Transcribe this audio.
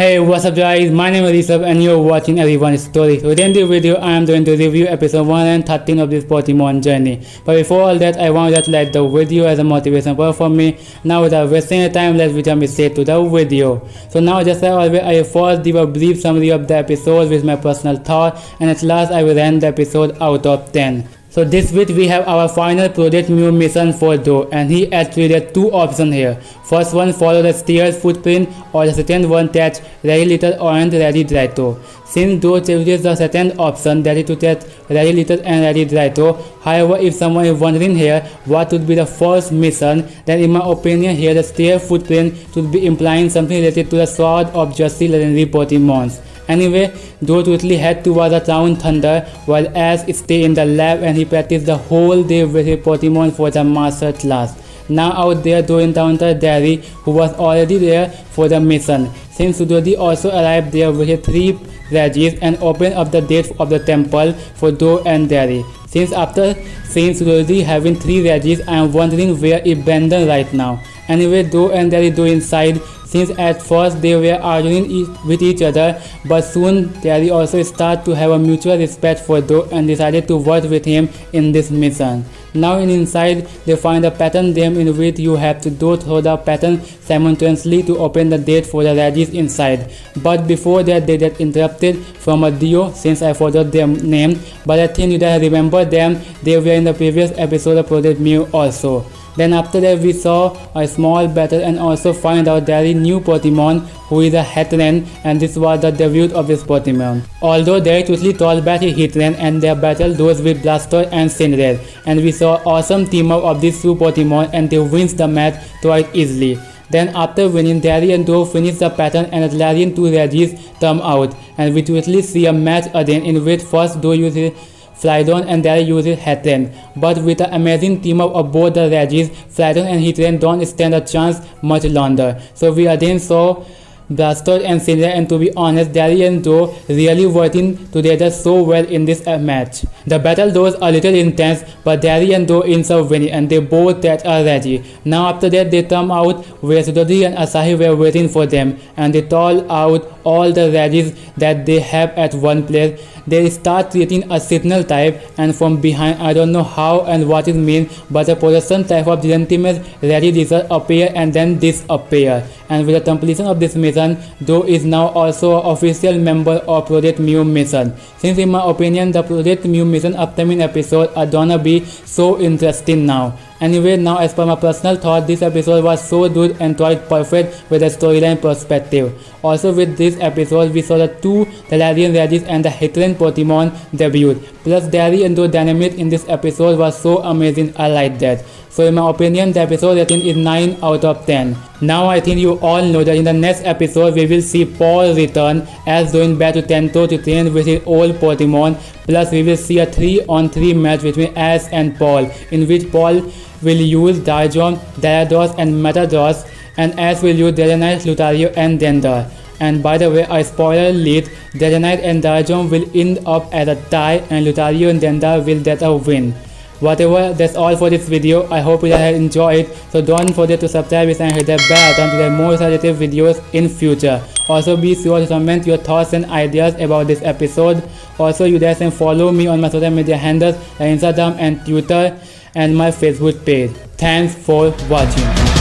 Hey, what's up guys, my name is Rishabh and you're watching Everyone's Story. Today in the video I am going to review episode 113 of this Pokemon journey. But before all that, I want to let the video as a motivation for me. Now without wasting any time, let's jump straight to the video. So now just like always, I first give a brief summary of the episode with my personal thought, and at last I will end the episode out of 10. So this week we have our final Project Mew mission for Do, and he has created two options here. First one, follow the stairs footprint, or the second one, touch Regieleki and Regidrago. Since Do chooses the second option, that is to touch Regieleki and Regidrago. However, if someone is wondering here what would be the first mission, then in my opinion here the stair footprint should be implying something related to the Sword of Justice legendary Pokemons. Anyway, Do totally head towards the town Thunder, while Ash stay in the lab and he practiced the whole day with his Pokemon for the master class. Now out there, Do encountered Derry, who was already there for the mission. Since Sudodi also arrived there with his 3 Regis and opened up the gate of the temple for Do and Derry. Since after seeing Sudodi having 3 Regis, I am wondering where is Bender right now. Anyway, Do and Derry go inside. Since at first they were arguing with each other, but soon Derry also started to have a mutual respect for Do and decided to work with him in this mission. Now inside they find a pattern game in which you have to go through the pattern simultaneously to open the gate for the Regis inside. But before that they get interrupted from a duo, since I forgot their name, but I think you guys remember them. They were in the previous episode of Project Mew also. Then after that we saw a small battle and also find out there is new Pokemon who is a Heatran, and this was the debut of this Pokemon. Although they totally told back his Heatran and their battle goes with Blastoise and Cinderace, and we saw awesome team up of these two Pokemon and they wins the match quite easily. Then after winning, Derry and Do finish the pattern and Galarian 2 Regis come out, and we totally see a match again in which first Do uses Flygon and Derry uses Heatran, but with the amazing team up of both the Regis, Flygon and Heatran don't stand a chance much longer. So we again saw Blastoise and Cinderace, and to be honest, Derry and Do really working together so well in this match. The battle was a little intense, but Derry and Do ends up winning and they both touch a Regi. Now after that they come out where Sudodi and Asahi were waiting for them, and they call out all the Regis that they have at one place. They start creating a signal type, and from behind, I don't know how and what it means, but a possession type of gentleman's Regi appear and then disappear. And with the completion of this mission, Do is now also an official member of Project Mew mission. Since in my opinion the Project Mew mission upcoming episode are gonna be so interesting now. Anyway, now as per my personal thought, this episode was so good and quite perfect with a storyline perspective. Also with this episode, we saw the 2 Galarian Regis and the Heatran Pokemon debut. Plus Derry and Do dynamic in this episode was so amazing, I like that. So in my opinion, the episode rating is 9 out of 10. Now I think you all know that in the next episode we will see Paul return as going back to Tento to train with his old Pokemon. Plus we will see a 3-on-3 match between Ash and Paul, in which Paul will use Dijon, Gyarados and Metagross, and Ash will use Dragonite, Lucario and Dendar. And by the way, a spoiler alert, Dragonite and Dijon will end up as a tie and Lucario and Dendar will get a win. Whatever, that's all for this video. I hope you guys enjoyed it. So don't forget to subscribe and hit the bell button to get more such videos in future. Also be sure to comment your thoughts and ideas about this episode. Also you guys can follow me on my social media handles like Instagram and Twitter and my Facebook page. Thanks for watching.